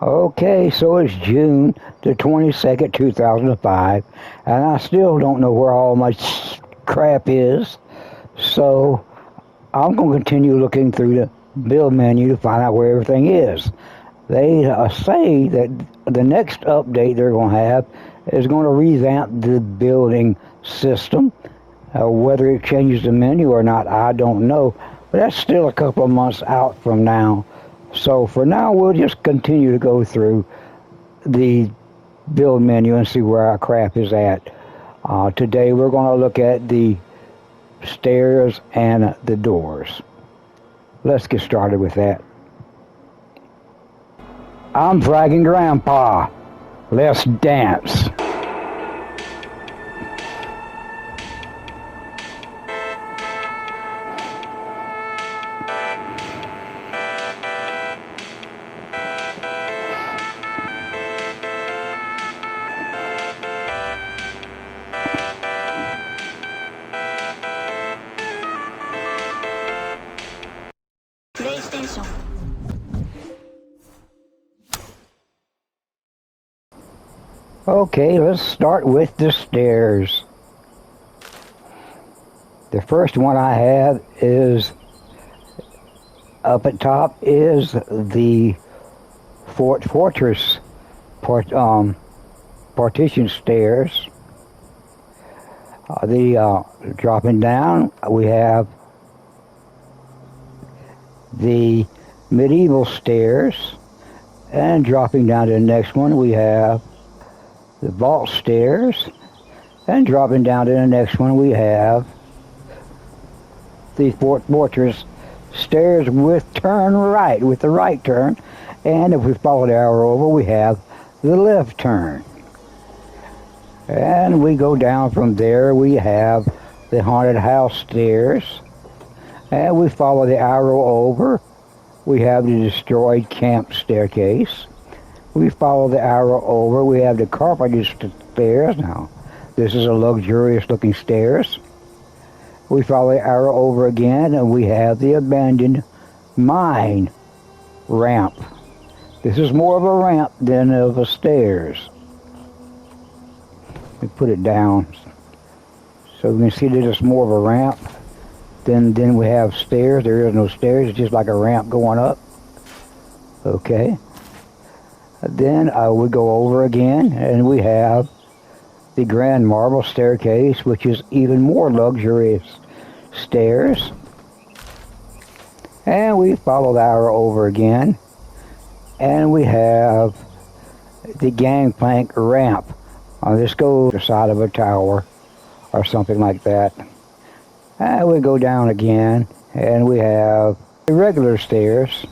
Okay, so it's June the 22nd, 2005, and I still don't know where all my crap is, so I'm going to continue looking through the build menu to find out where everything is. They say that the next update they're going to have is going to revamp the building system. Whether it changes the menu or not, I don't know, but that's still a couple of months out from now. So for now, we'll just continue to go through the build menu and see where our crap is at. Today we're going to look at the stairs and the doors. Let's get started with that. I'm Fragging Grandpa. Let's dance. PlayStation. Okay, let's start with the stairs. The first one I have is up at top is the Fort Fortress partition stairs. Dropping down, we have the medieval stairs, and dropping down to the next one, we have the vault stairs, and dropping down to the next one, we have the Fort Fortress stairs with turn right, with the right turn, and if we follow the arrow over, we have the left turn. And we go down from there, we have the haunted house stairs, and we follow the arrow over, we have the destroyed camp staircase. We follow the arrow over, we have the carpeted stairs. Now, this is a luxurious looking stairs. We follow the arrow over again, and we have the abandoned mine ramp. This is more of a ramp than of a stairs. We put it down so we can see that it's more of a ramp. Then we have stairs. There is no stairs. It's just like a ramp going up. Okay. Then we go over again, and we have the grand marble staircase, which is even more luxurious stairs. And we follow the arrow over again, and we have the gangplank ramp. This goes to the side of a tower or something like that. And we go down again, and we have the regular stairs,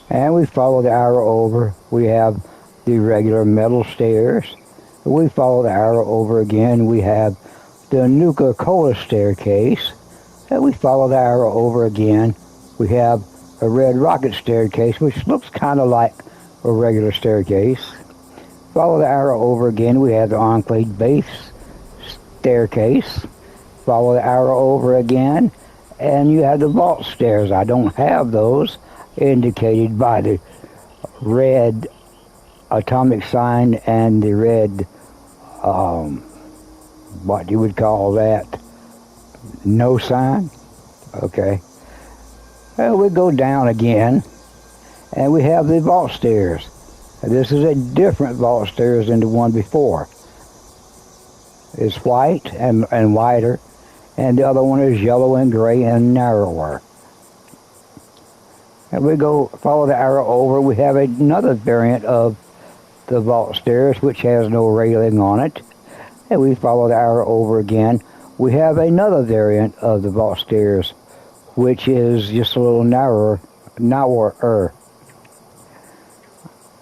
and we follow the arrow over. We have the regular metal stairs. We follow the arrow over again. We have the Nuka-Cola staircase, and we follow the arrow over again. We have a red rocket staircase, which looks kind of like a regular staircase. Follow the arrow over again. We have the Enclave base staircase. Follow the arrow over again, and you have the vault stairs. I don't have those indicated by the red atomic sign and the red, what you would call that, no sign. Okay. Well, we go down again, and we have the vault stairs. This is a different vault stairs than the one before. It's white and wider, and the other one is yellow and gray and narrower. And we go follow the arrow over. We have another variant of the vault stairs, which has no railing on it. And we follow the arrow over again. We have another variant of the vault stairs, which is just a little narrower.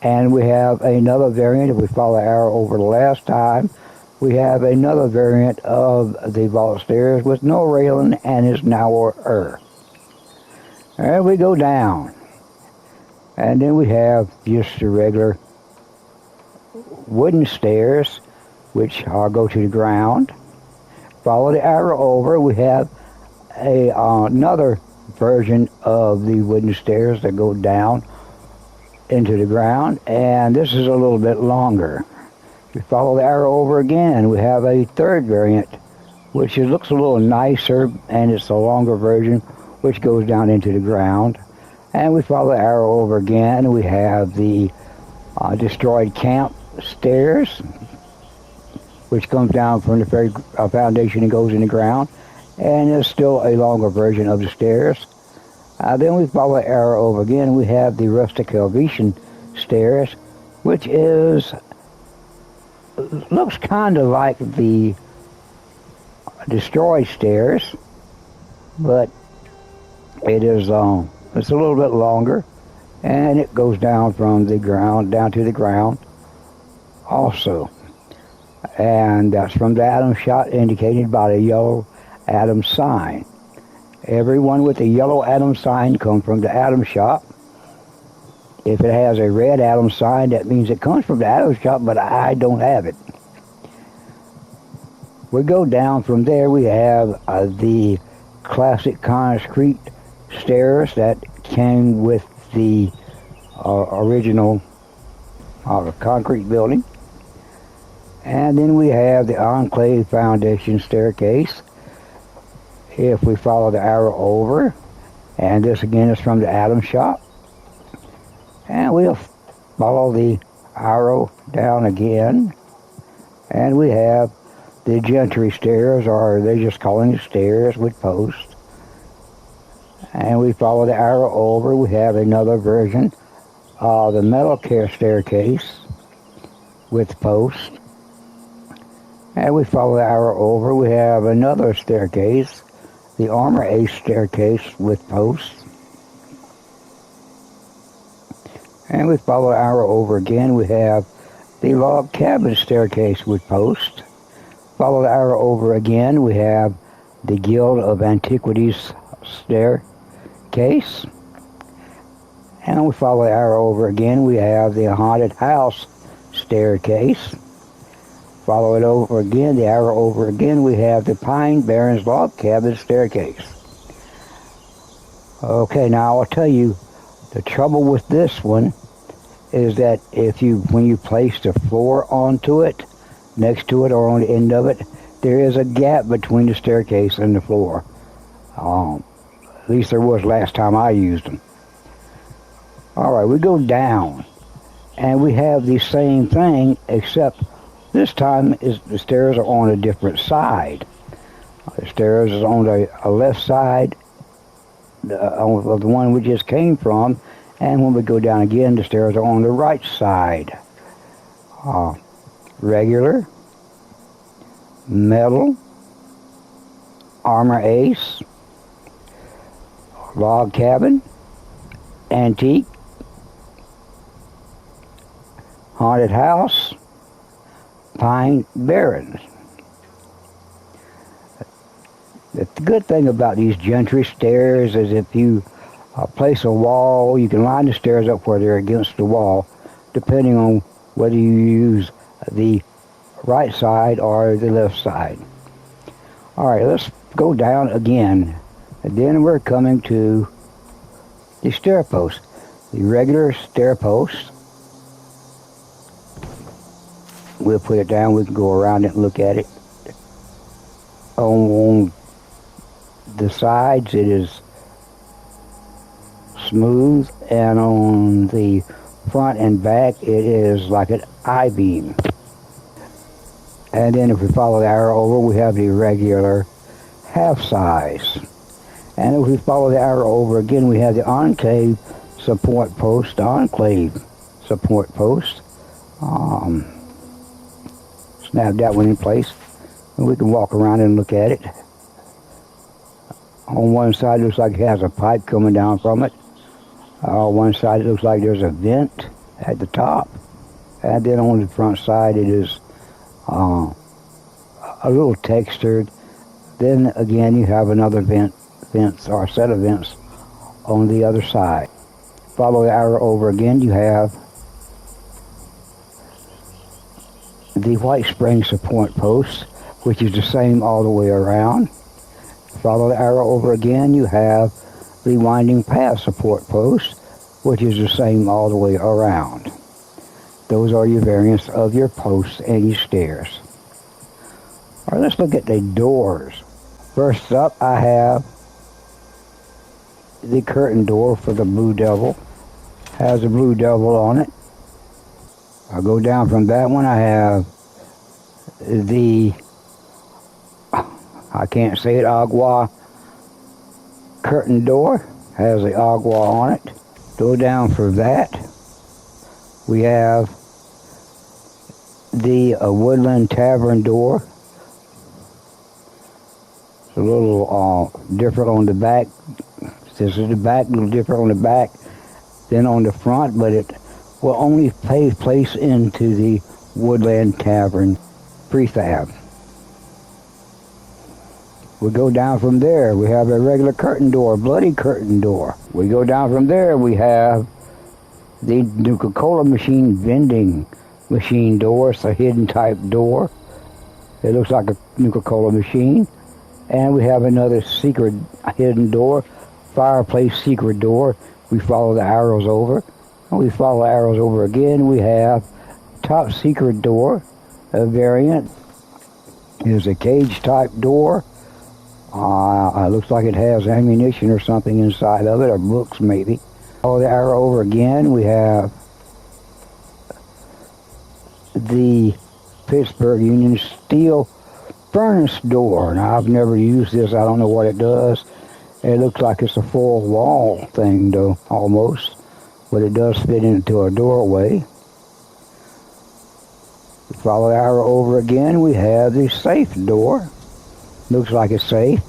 And we have another variant. If we follow the arrow over the last time, we have another variant of the vault stairs with no railing and is narrower. And we go down. And then we have just the regular wooden stairs, which go to the ground. Follow the arrow over. We have another version of the wooden stairs that go down into the ground, and this is a little bit longer. We follow the arrow over again. We have a third variant, which looks a little nicer, and it's a longer version, which goes down into the ground. And we follow the arrow over again. We have the destroyed camp stairs, which comes down from the very foundation and goes in the ground. And there's still a longer version of the stairs. Then we follow the arrow over again. We have the rustic Helvetian stairs, which looks kind of like the destroyed stairs, but it is it's a little bit longer, and it goes down from the ground down to the ground also. And that's from the Adams shot, indicated by the yellow Adams sign. Everyone with the yellow Adams sign comes from the Adams shop. If it has a red Adams sign, that means it comes from the Adams shop, but I don't have it. We go down from there. We have the classic concrete stairs that came with the original concrete building. And then we have the Enclave Foundation staircase. If we follow the arrow over, and this again is from the Adams shop, and we'll follow the arrow down again, and we have the Gentry stairs, or they're just calling it stairs with posts. And we follow the arrow over. We have another version of the Metal Care staircase with posts. And we follow the arrow over. We have another staircase, the Armor Ace staircase with posts. And we follow the arrow over again. We have the Log Cabin staircase with posts. Follow the arrow over again. We have the Guild of Antiquities staircase. And we follow the arrow over again. We have the Haunted House staircase. Follow it over again, the arrow over again. We have the Pine Barrens Log Cabin staircase. Okay, now I'll tell you, the trouble with this one is that when you place the floor onto it, next to it or on the end of it, there is a gap between the staircase and the floor. At least there was last time I used them. Alright, we go down, and we have the same thing, except this time the stairs are on a different side. The stairs is on the left side of the one we just came from, and when we go down again, the stairs are on the right side. Regular, metal, Armor Ace, Log Cabin, Antique, Haunted House, Pine Barrens. The good thing about these Gentry stairs is if you place a wall, you can line the stairs up where they're against the wall, depending on whether you use the right side or the left side. Alright, let's go down again. And then we're coming to the stair post. The regular stair post. We'll put it down. We can go around it and look at it. On the sides it is smooth, and on the front and back it is like an I-beam. And then if we follow the arrow over, we have the regular half size. And if we follow the arrow over again, we have the Enclave support post. Snap that one in place, and we can walk around and look at it. On one side it looks like it has a pipe coming down from it. On one side it looks like there's a vent at the top. And then on the front side it is a little textured. Then again you have another vents or a set of vents on the other side. Follow the arrow over again, you have the White Spring support post, which is the same all the way around. Follow the arrow over again, you have the Winding Path support post, which is the same all the way around. Those are your variants of your posts and your stairs. All right, let's look at the doors. First up, I have the curtain door for the Blue Devil. Has a Blue Devil on it. I'll go down from that one. I have the, I can't say it, Agua curtain door. Has the Agua on it. Go down from that. We have the Woodland Tavern door. It's a little different on the back. This is the back, a little different on the back than on the front, but it will only place into the Woodland Tavern prefab. We go down from there. We have a regular curtain door, bloody curtain door. We go down from there. We have the Nuka-Cola machine vending machine door. It's a hidden type door. It looks like a Nuka-Cola machine. And we have another secret hidden door, fireplace secret door. We follow the arrows over. And we follow the arrows over again. We have top secret door, a variant. Is a cage type door. Looks like it has ammunition or something inside of it, or books maybe. Follow the arrow over again. We have the Pittsburgh Union Steel furnace door. Now, I've never used this. I don't know what it does. It looks like it's a full wall thing, though, almost. But it does fit into a doorway. We follow the arrow over again. We have the safe door. Looks like a safe.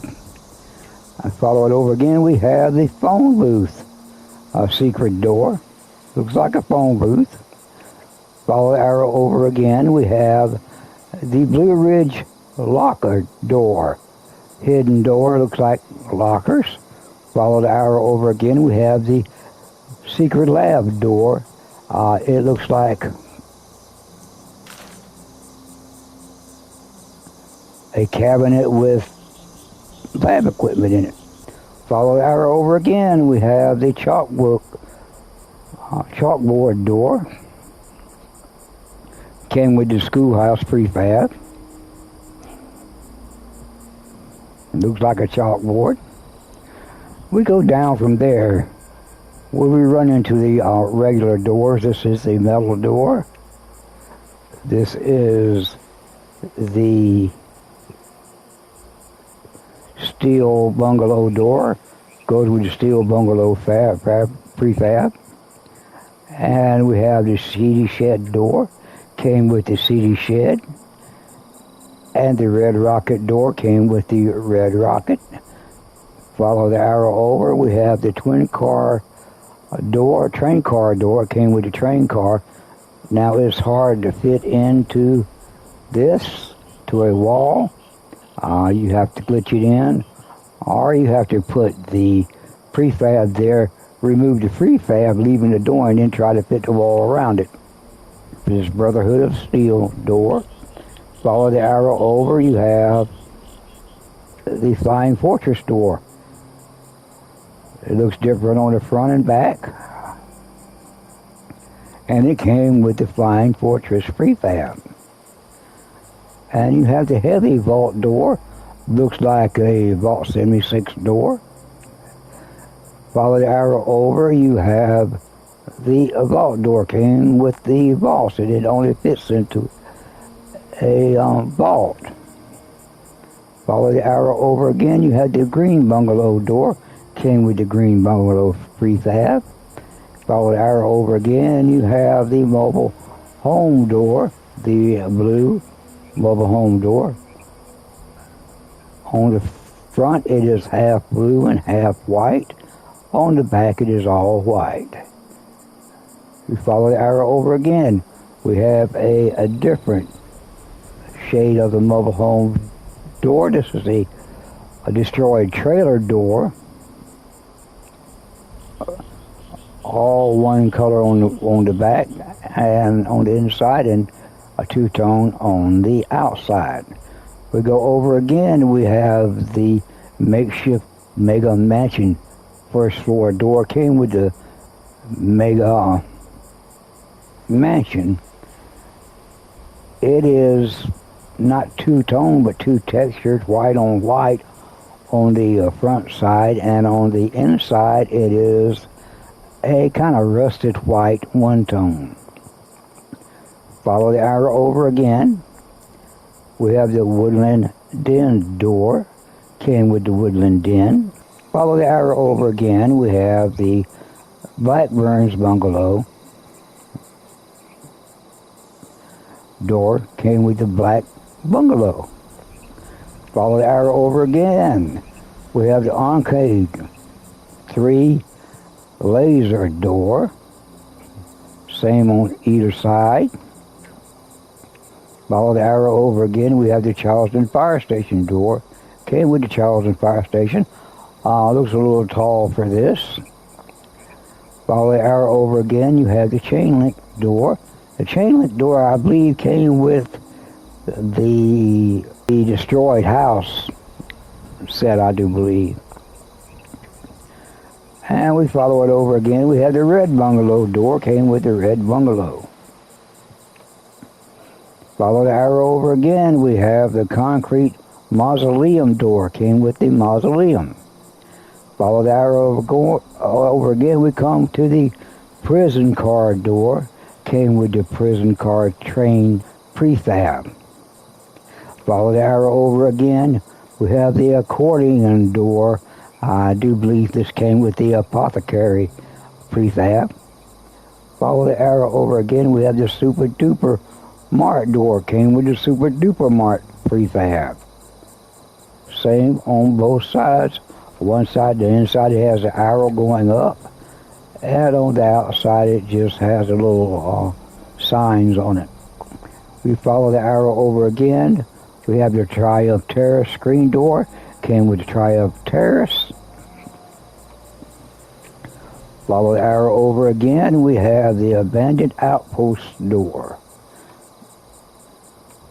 I follow it over again. We have the phone booth. A secret door. Looks like a phone booth. Follow the arrow over again. We have the Blue Ridge locker door. Hidden door. Looks like lockers. Follow the arrow over again. We have the secret lab door. It looks like a cabinet with lab equipment in it. Follow the arrow over again. We have the chalkboard door. Came with the schoolhouse prefab. Looks like a chalkboard. We go down from there where we run into the regular doors. This is the metal door. This is the steel bungalow door. Goes with the steel bungalow prefab. And we have the CD shed door. Came with the CD shed. And the Red Rocket door came with the Red Rocket. Follow the arrow over. We have the twin car door, train car door. Came with the train car. Now it's hard to fit into this, to a wall. You have to glitch it in, or you have to put the prefab there, remove the prefab, leaving the door, and then try to fit the wall around it. This Brotherhood of Steel door. Follow the arrow over. You have the Flying Fortress door. It looks different on the front and back. And it came with the Flying Fortress prefab. And you have the heavy vault door. Looks like a Vault 76 door. Follow the arrow over. You have the vault door. Came with the vault. It only fits into a vault. Follow the arrow over again. You have the green bungalow door. Came with the green bungalow prefab. Follow the arrow over again. You have the mobile home door. The blue mobile home door. On the front it is half blue and half white. On the back it is all white. We follow the arrow over again. We have a different shade of the mobile home door. This is a destroyed trailer door. All one color on the back and on the inside, and a two-tone on the outside. We go over again. We have the makeshift mega mansion first floor door. Came with the mega mansion. It is not two-tone but two textures, white on white on the front side, and on the inside it is a kind of rusted white one-tone. Follow the arrow over again. We have the Woodland Den door, came with the Woodland Den. Follow the arrow over again. We have the Blackburns bungalow door, came with the black bungalow. Follow the arrow over again. We have the Enclave 3 laser door, same on either side. Follow the arrow over again. We have the Charleston Fire Station door, came with the Charleston Fire Station. Looks a little tall for this. Follow the arrow over again. You have the chain link door. The chain link door, I believe, came with the destroyed house set, I do believe. And we follow it over again. We have the red bungalow door, came with the red bungalow. Follow the arrow over again. We have the concrete mausoleum door, came with the mausoleum. Follow the arrow over again. We come to the prison car door, came with the prison car train prefab. Follow the arrow over again. We have the accordion door. I do believe this came with the apothecary prefab. Follow the arrow over again. We have the Super Duper Mart door, came with the Super Duper Mart prefab. Same on both sides. One side, the inside, it has the arrow going up, and on the outside it just has a little signs on it. We follow the arrow over again. We have the Triumph Terrace screen door, came with the Triumph Terrace. Follow the arrow over again. We have the Abandoned Outpost door,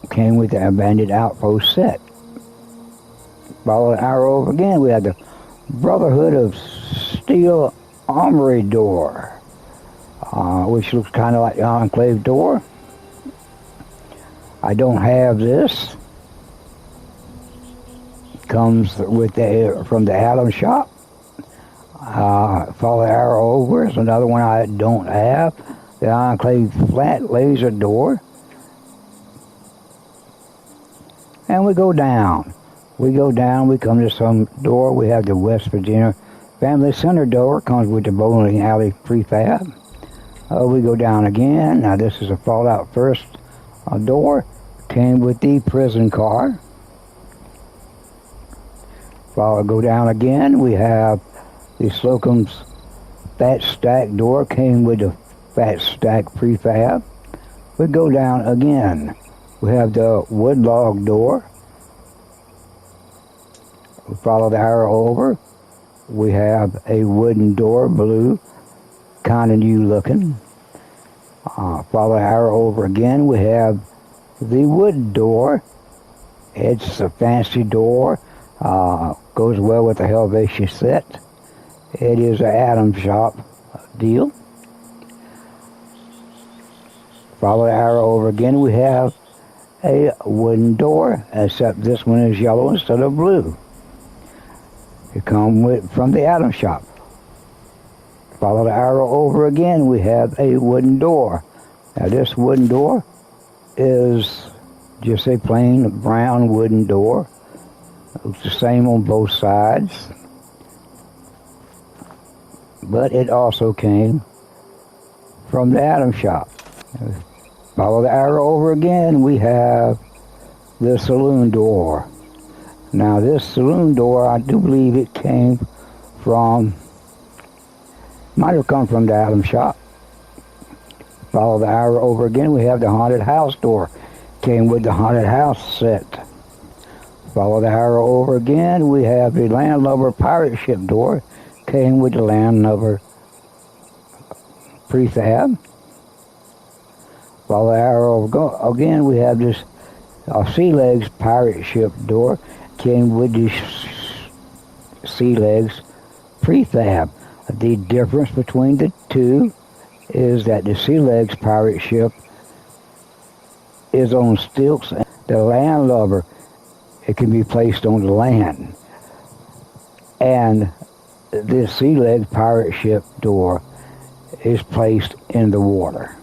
came with the Abandoned Outpost set. Follow the arrow over again. We have the Brotherhood of Steel Armory door, which looks kind of like the Enclave door. I don't have this. Comes with from the Adam shop. Follow the arrow over. It's another one I don't have. The Enclave flat laser door. And we go down. We come to some door. We have the West Virginia Family Center door, comes with the bowling alley prefab. We go down again. Now this is a Fallout First door, came with the prison car. Go down again. We have the Slocum's Fat Stack door, came with the Fat Stack prefab. We go down again. We have the Woodlog door. We follow the arrow over. We have a wooden door, blue, kind of new looking. Follow the arrow over again. We have the wood door. It's a fancy door. Goes well with the Helvetia set. It is an Adam shop deal. Follow the arrow over again. We have a wooden door, except this one is yellow instead of blue. It comes from the Adam shop. Follow the arrow over again. We have a wooden door. Now this wooden door is just a plain brown wooden door. It's the same on both sides. But it also came from the Adam shop. Follow the arrow over again. We have the saloon door. Now this saloon door, I do believe it came from, might have come from the Adam shop. Follow the arrow over again. We have the haunted house door. Came with the haunted house set. Follow the arrow over again. We have the Landlubber pirate ship door. Came with the Landlubber prefab. Follow the arrow again. We have this Sea Legs pirate ship door. Came with the Sea Legs prefab. The difference between the two is that the Sea Legs pirate ship is on stilts. The landlubber, it can be placed on the land. And the Sea Leg pirate ship door is placed in the water.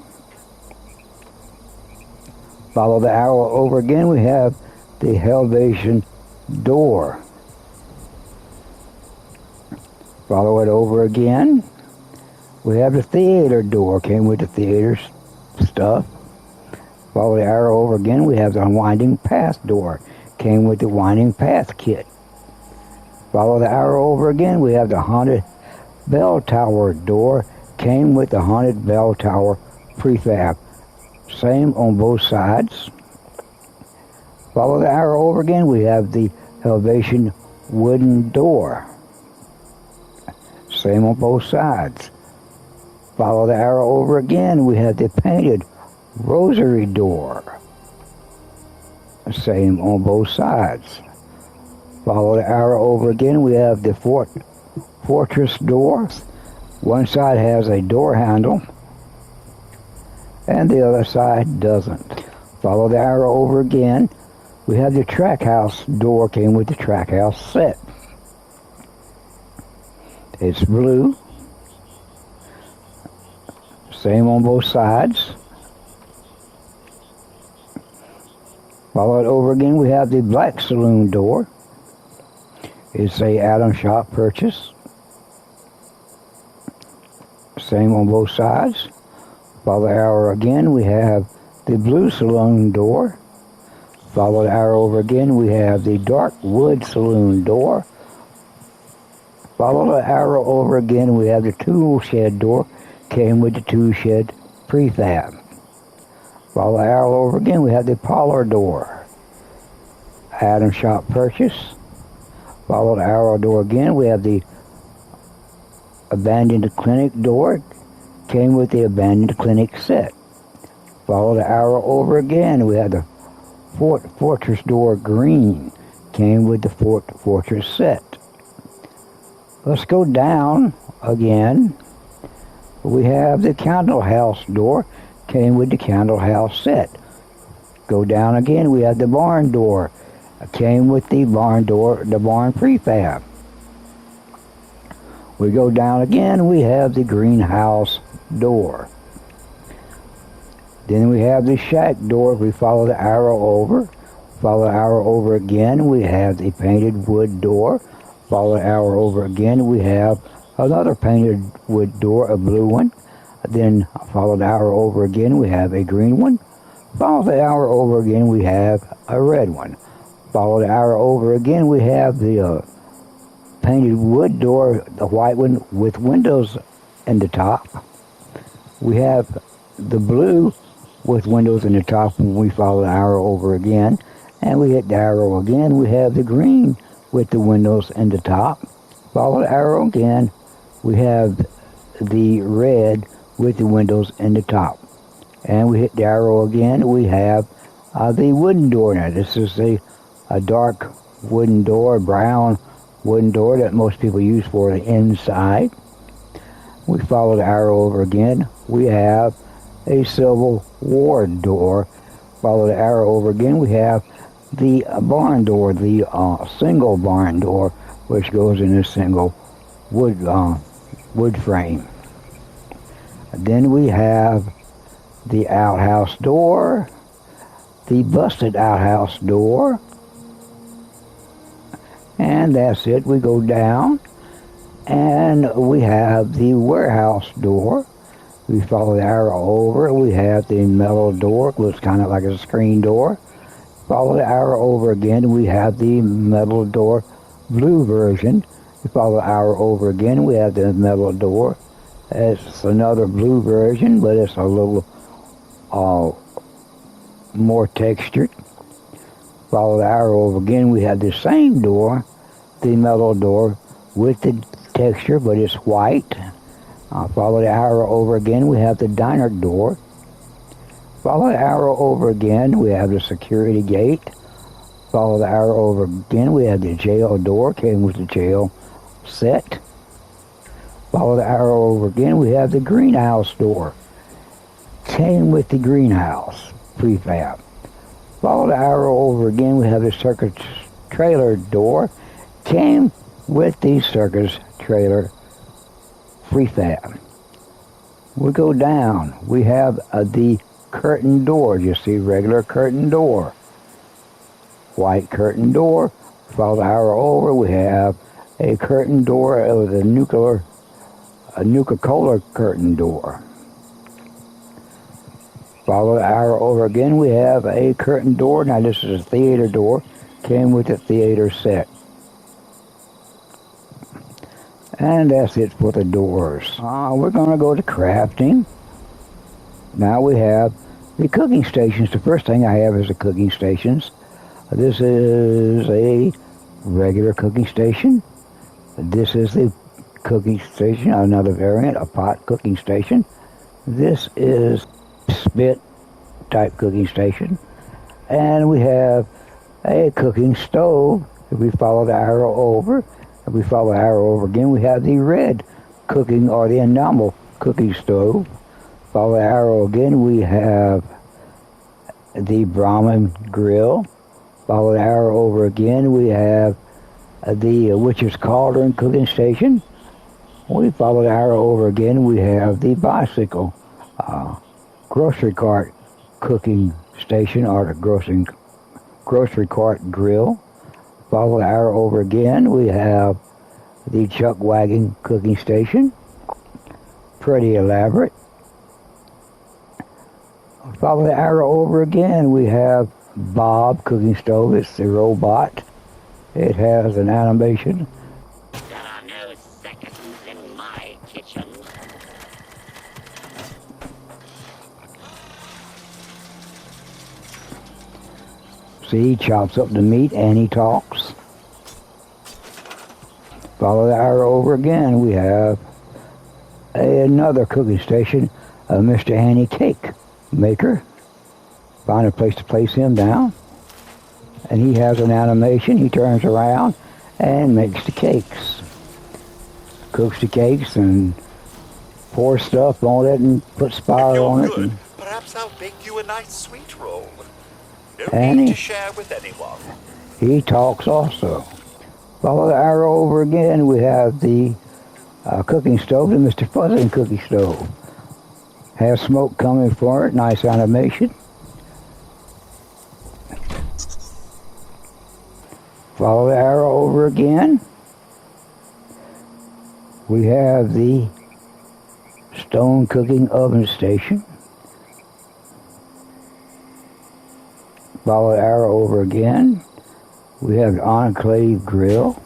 Follow the arrow over again, we have the Helvetian door. Follow it over again, we have the theater door, came with the theater stuff. Follow the arrow over again, we have the winding path door, came with the winding path kit. Follow the arrow over again, we have the haunted bell tower door, came with the haunted bell tower prefab. Same on both sides. Follow the arrow over again, we have the Helvetian wooden door. Same on both sides. Follow the arrow over again, we have the painted rosary door. Same on both sides. Follow the arrow over again, we have the fortress door. One side has a door handle and the other side doesn't. Follow the arrow over again, we have the track house door, came with the track house set. It's blue. Same on both sides. Follow it over again, we have the black saloon door. It's a Adam Shop purchase. Same on both sides. Follow the arrow again, we have the blue saloon door. Follow the arrow over again, we have the dark wood saloon door. Follow the arrow over again, we have the tool shed door, came with the tool shed prefab. Follow the arrow over again, we have the parlor door, Adam Shop purchase. Follow the arrow door again, we have the abandoned clinic door, came with the abandoned clinic set. Follow the arrow over again, we have the fortress door green, came with the fortress set. Let's go down again. We have the candle house door, came with the candle house set. Go down again, we have the barn door, came with the barn door, the barn prefab. We go down again, we have the greenhouse door. Then we have the shack door, we follow the arrow over. Follow the arrow over again, we have the painted wood door. Follow the arrow over again, we have another painted wood door, a blue one. Then follow the arrow over again, we have a green one. Follow the arrow over again, we have a red one. Follow the arrow over again, we have the painted wood door, the white one with windows in the top. We have the blue with windows in the top when we follow the arrow over again. And we hit the arrow again, we have the green with the windows in the top. Follow the arrow again, we have the red with the windows in the top. And we hit the arrow again, we have the wooden door. Now this is a dark wooden door, brown wooden door that most people use for the inside. We follow the arrow over again, we have a Civil War door. Follow the arrow over again, we have the barn door, the single barn door, which goes in a single wood frame. Then we have the outhouse door, the busted outhouse door, and that's it. We go down, and we have the warehouse door. We follow the arrow over, we have the metal door, looks kind of like a screen door. Follow the arrow over again, we have the metal door blue version. We follow the arrow over again, we have the metal door. It's another blue version, but it's a little more textured. Follow the arrow over again, we have the same door, the metal door with the texture, but it's white. Follow the arrow over again, we have the diner door. Follow the arrow over again, we have the security gate. Follow the arrow over again, we have the jail door, came with the jail set. Follow the arrow over again, we have the greenhouse door. Came with the greenhouse prefab. Follow the arrow over again, we have the circus trailer door. Came with the circus trailer prefab. We go down, we have the curtain door. You see regular curtain door. White curtain door. Follow the arrow over, we have a curtain door with a Nuka-Cola curtain door. Follow the arrow over again, we have a curtain door. Now this is a theater door. Came with a theater set. And that's it for the doors. We're going to go to crafting. Now we have the cooking stations. The first thing I have is the cooking stations. This is a regular cooking station. This is the cooking station, another variant, a pot cooking station. This is spit type cooking station. And we have a cooking stove. If we follow the arrow over, if we follow the arrow over again, we have the red cooking or the enamel cooking stove. Follow the arrow again, we have the Brahmin grill. Follow the arrow over again, we have the Witch's Cauldron cooking station. We follow the arrow over again, we have the bicycle grocery cart cooking station or the grocery cart grill. Follow the arrow over again, we have the chuck wagon cooking station. Pretty elaborate. Follow the arrow over again, we have Bob cooking stove. It's the robot. It has an animation. There are no seconds in my kitchen. See, he chops up the meat and he talks. Follow the arrow over again, we have another cooking station, Mr. Annie Cake Maker. Find a place to place him down. And he has an animation. He turns around and makes the cakes. Cooks the cakes and pours stuff on it and puts spiral on it. Good. Perhaps I'll bake you a nice sweet roll. No And need he- to share with anyone. He talks also. Follow the arrow over again. We have the cooking stove, the Mr. Fuzzing cooking stove. Has smoke coming from it. Nice animation. Follow the arrow over again. We have the stone cooking oven station. Follow the arrow over again. We have the Enclave grill.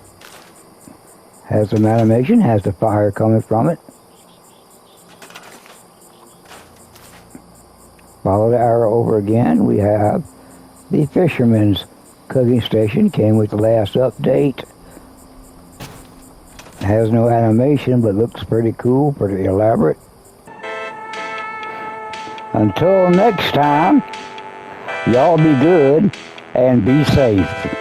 Has some animation, has the fire coming from it. Follow the arrow over again. We have the Fisherman's cooking station. Came with the last update. Has no animation, but looks pretty cool, pretty elaborate. Until next time, y'all be good and be safe.